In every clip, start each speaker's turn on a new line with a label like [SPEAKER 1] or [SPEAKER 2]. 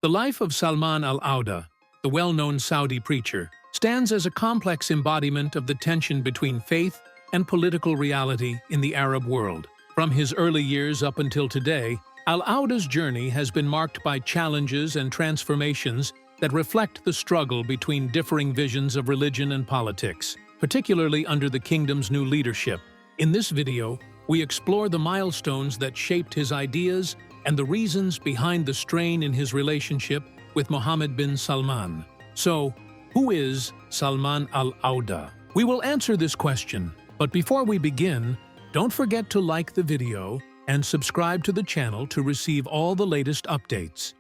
[SPEAKER 1] The life of Suleiman Ouda, the well-known Saudi preacher, stands as a complex embodiment of the tension between faith and political reality in the Arab world. From his early years up until today, Ouda's journey has been marked by challenges and transformations that reflect the struggle between differing visions of religion and politics, particularly under the kingdom's new leadership. In this video, we explore the milestones that shaped his ideas and the reasons behind the strain in his relationship with Mohammed bin Salman. So, who is Suleiman Ouda? We will answer this question, but before we begin, don't forget to like the video and subscribe to the channel to receive all the latest updates.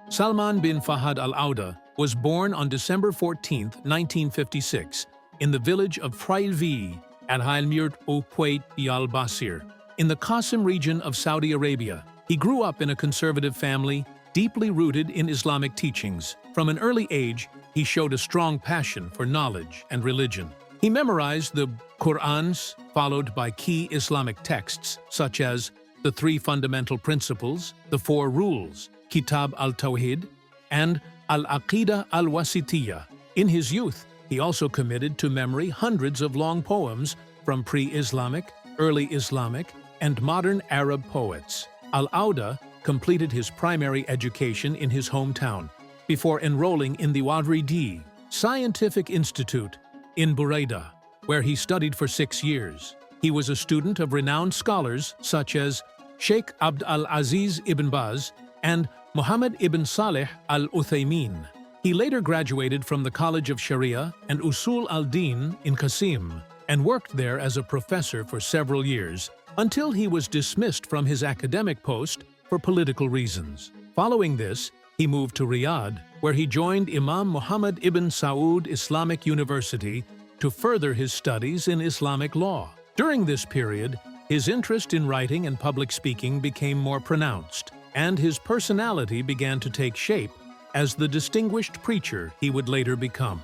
[SPEAKER 1] Salman bin Fahad Ouda was born on December 14, 1956, in the village of Frailvi at Hailmirt au Puit al Basir, in the Qasim region of Saudi Arabia. He grew up in a conservative family, deeply rooted in Islamic teachings. From an early age, he showed a strong passion for knowledge and religion. He memorized the Qur'ans, followed by key Islamic texts such as the Three Fundamental Principles, the Four Rules, Kitab al-Tawhid, and al-Aqidah al-Wasitiyah. In his youth, he also committed to memory hundreds of long poems from pre-Islamic, early Islamic, and modern Arab poets. Ouda completed his primary education in his hometown before enrolling in the Wadridi Scientific Institute in Buraida, where he studied for 6 years. He was a student of renowned scholars such as Sheikh Abd al-Aziz ibn Baz and Muhammad ibn Saleh al-Uthaymin. He later graduated from the College of Sharia and Usul al-Din in Qasim and worked there as a professor for several years until he was dismissed from his academic post for political reasons. Following this, he moved to Riyadh, where he joined Imam Muhammad ibn Saud Islamic University to further his studies in Islamic law. During this period, his interest in writing and public speaking became more pronounced, and his personality began to take shape as the distinguished preacher he would later become.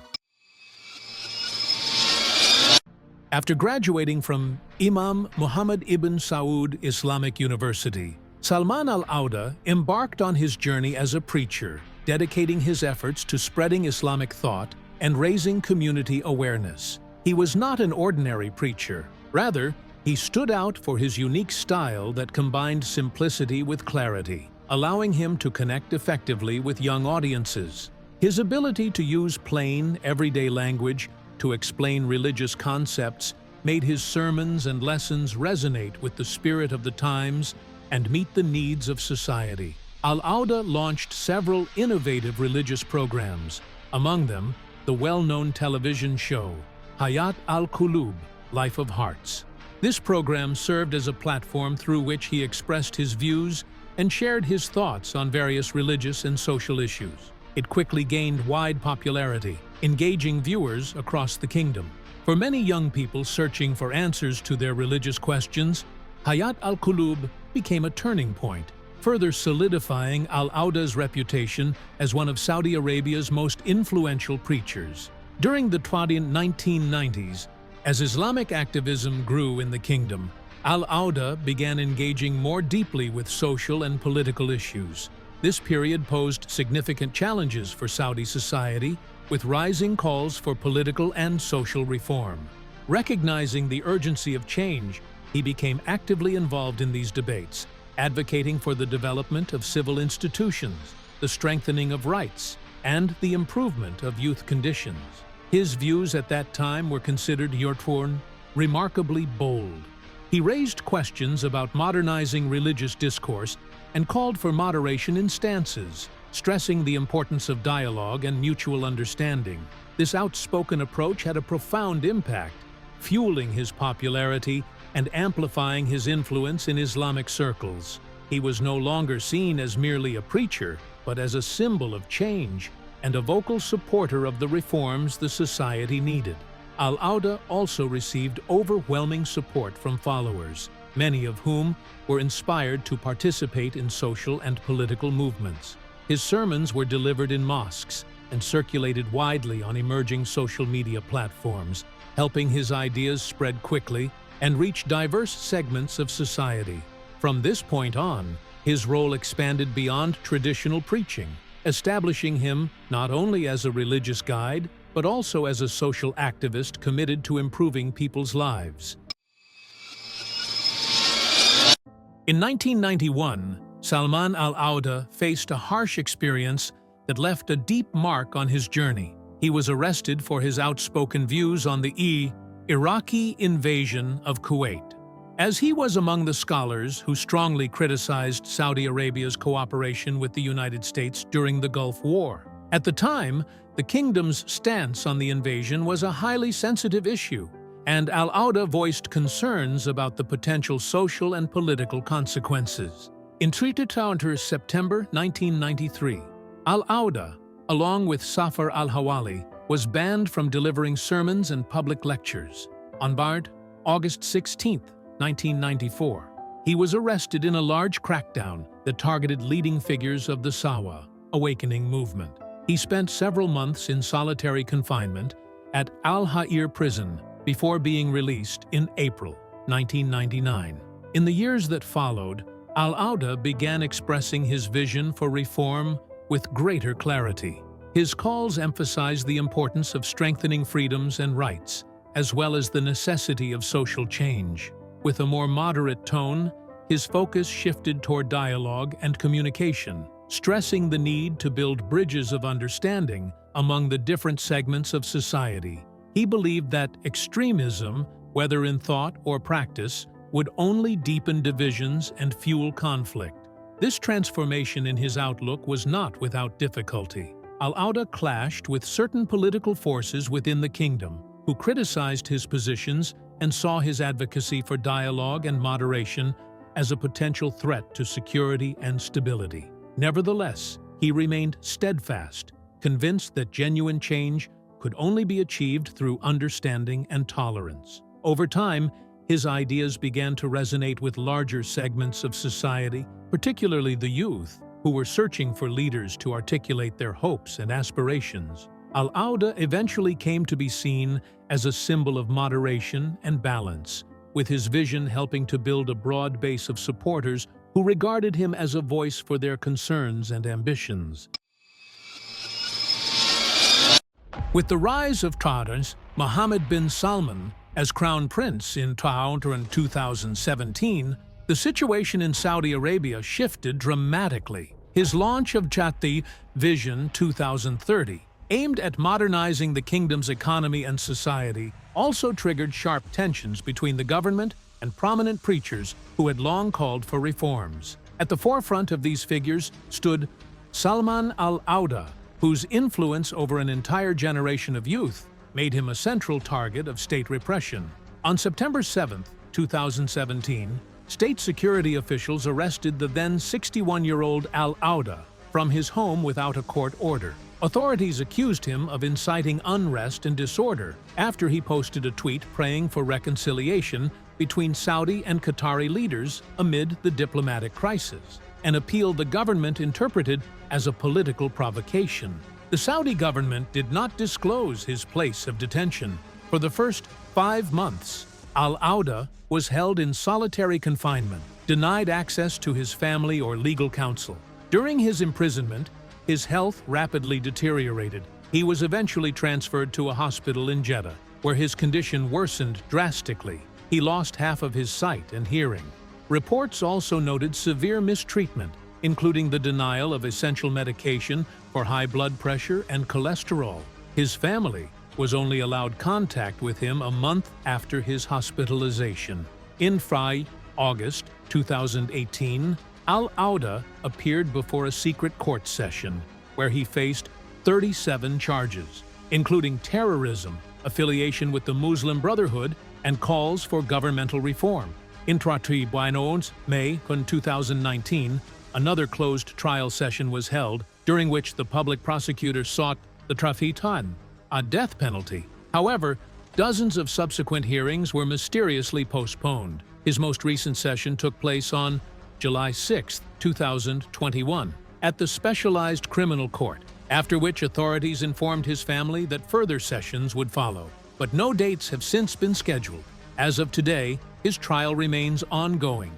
[SPEAKER 1] After graduating from Imam Muhammad ibn Saud Islamic University, Suleiman Ouda embarked on his journey as a preacher, dedicating his efforts to spreading Islamic thought and raising community awareness. He was not an ordinary preacher. Rather, he stood out for his unique style that combined simplicity with clarity, allowing him to connect effectively with young audiences. His ability to use plain, everyday language to explain religious concepts made his sermons and lessons resonate with the spirit of the times and meet the needs of society. Ouda launched several innovative religious programs, among them the well-known television show Hayat al-Qulub, Life of Hearts. This program served as a platform through which he expressed his views and shared his thoughts on various religious and social issues. It quickly gained wide popularity, engaging viewers across the kingdom. For many young people searching for answers to their religious questions, Hayat al-Qulub became a turning point, further solidifying Ouda's reputation as one of Saudi Arabia's most influential preachers. During the 1990s, as Islamic activism grew in the kingdom, Ouda began engaging more deeply with social and political issues. This period posed significant challenges for Saudi society, with rising calls for political and social reform. Recognizing the urgency of change, he became actively involved in these debates, advocating for the development of civil institutions, the strengthening of rights, and the improvement of youth conditions. His views at that time were considered remarkably bold. He raised questions about modernizing religious discourse and called for moderation in stances, stressing the importance of dialogue and mutual understanding. This outspoken approach had a profound impact, fueling his popularity and amplifying his influence in Islamic circles. He was no longer seen as merely a preacher, but as a symbol of change and a vocal supporter of the reforms the society needed. Ouda also received overwhelming support from followers, many of whom were inspired to participate in social and political movements. His sermons were delivered in mosques and circulated widely on emerging social media platforms, helping his ideas spread quickly and reach diverse segments of society. From this point on, his role expanded beyond traditional preaching, establishing him not only as a religious guide, but also as a social activist committed to improving people's lives. In 1991, Suleiman Ouda faced a harsh experience that left a deep mark on his journey. He was arrested for his outspoken views on the Iraqi invasion of Kuwait, as he was among the scholars who strongly criticized Saudi Arabia's cooperation with the United States during the Gulf War. At the time, the kingdom's stance on the invasion was a highly sensitive issue, and Ouda voiced concerns about the potential social and political consequences. In September 1993, Ouda, along with Safar al-Hawali, was banned from delivering sermons and public lectures. On August 16, 1994, he was arrested in a large crackdown that targeted leading figures of the Sawa awakening movement. He spent several months in solitary confinement at Al-Ha'ir prison before being released in April 1999. In the years that followed, Ouda began expressing his vision for reform with greater clarity. His calls emphasized the importance of strengthening freedoms and rights, as well as the necessity of social change. With a more moderate tone, his focus shifted toward dialogue and communication, stressing the need to build bridges of understanding among the different segments of society. He believed that extremism, whether in thought or practice, would only deepen divisions and fuel conflict. This transformation in his outlook was not without difficulty. Ouda clashed with certain political forces within the kingdom, who criticized his positions and saw his advocacy for dialogue and moderation as a potential threat to security and stability. Nevertheless, he remained steadfast, convinced that genuine change could only be achieved through understanding and tolerance. Over time, his ideas began to resonate with larger segments of society, particularly the youth, who were searching for leaders to articulate their hopes and aspirations. Ouda eventually came to be seen as a symbol of moderation and balance, with his vision helping to build a broad base of supporters who regarded him as a voice for their concerns and ambitions. With the rise of Mohammed bin Salman as crown prince in 2017, the situation in Saudi Arabia shifted dramatically. His launch of Jati Vision 2030, aimed at modernizing the kingdom's economy and society, also triggered sharp tensions between the government and prominent preachers who had long called for reforms. At the forefront of these figures stood Suleiman Ouda, whose influence over an entire generation of youth made him a central target of state repression. On September 7, 2017, state security officials arrested the then 61-year-old Ouda from his home without a court order. Authorities accused him of inciting unrest and disorder after he posted a tweet praying for reconciliation between Saudi and Qatari leaders amid the diplomatic crisis, an appeal the government interpreted as a political provocation. The Saudi government did not disclose his place of detention. For the first 5 months, Ouda was held in solitary confinement, denied access to his family or legal counsel. During his imprisonment, his health rapidly deteriorated. He was eventually transferred to a hospital in Jeddah, where his condition worsened drastically. He lost half of his sight and hearing. Reports also noted severe mistreatment, including the denial of essential medication for high blood pressure and cholesterol. His family was only allowed contact with him a month after his hospitalization. In August 2018, Ouda appeared before a secret court session where he faced 37 charges, including terrorism, affiliation with the Muslim Brotherhood, and calls for governmental reform. In May 2019, another closed trial session was held, during which the public prosecutor sought the trafitan, a death penalty. However, dozens of subsequent hearings were mysteriously postponed. His most recent session took place on July 6, 2021, at the Specialized Criminal Court, after which authorities informed his family that further sessions would follow. But no dates have since been scheduled. As of today, his trial remains ongoing.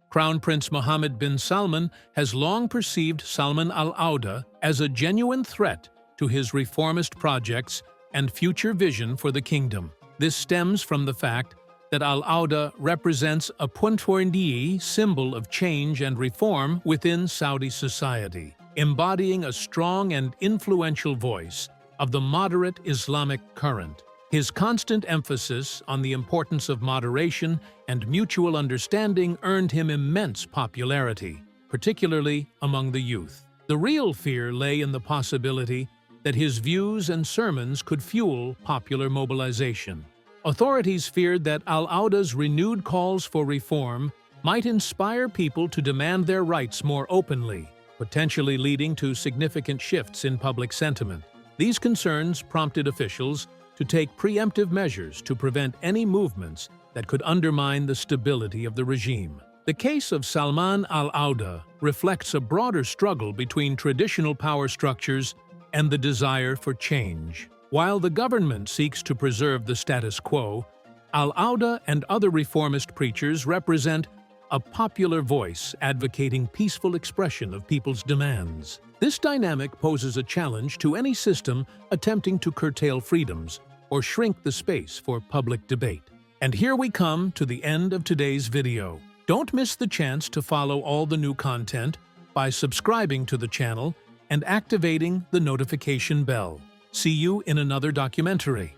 [SPEAKER 1] Crown Prince Mohammed bin Salman has long perceived Suleiman Ouda as a genuine threat to his reformist projects and future vision for the kingdom. This stems from the fact that Ouda represents a pointy symbol of change and reform within Saudi society, embodying a strong and influential voice of the moderate Islamic current. His constant emphasis on the importance of moderation and mutual understanding earned him immense popularity, particularly among the youth. The real fear lay in the possibility that his views and sermons could fuel popular mobilization. Authorities feared that Ouda's renewed calls for reform might inspire people to demand their rights more openly, potentially leading to significant shifts in public sentiment. These concerns prompted officials to take preemptive measures to prevent any movements that could undermine the stability of the regime. The case of Suleiman Ouda reflects a broader struggle between traditional power structures and the desire for change. While the government seeks to preserve the status quo, Ouda and other reformist preachers represent a popular voice advocating peaceful expression of people's demands. This dynamic poses a challenge to any system attempting to curtail freedoms or shrink the space for public debate. And here we come to the end of today's video. Don't miss the chance to follow all the new content by subscribing to the channel and activating the notification bell. See you in another documentary.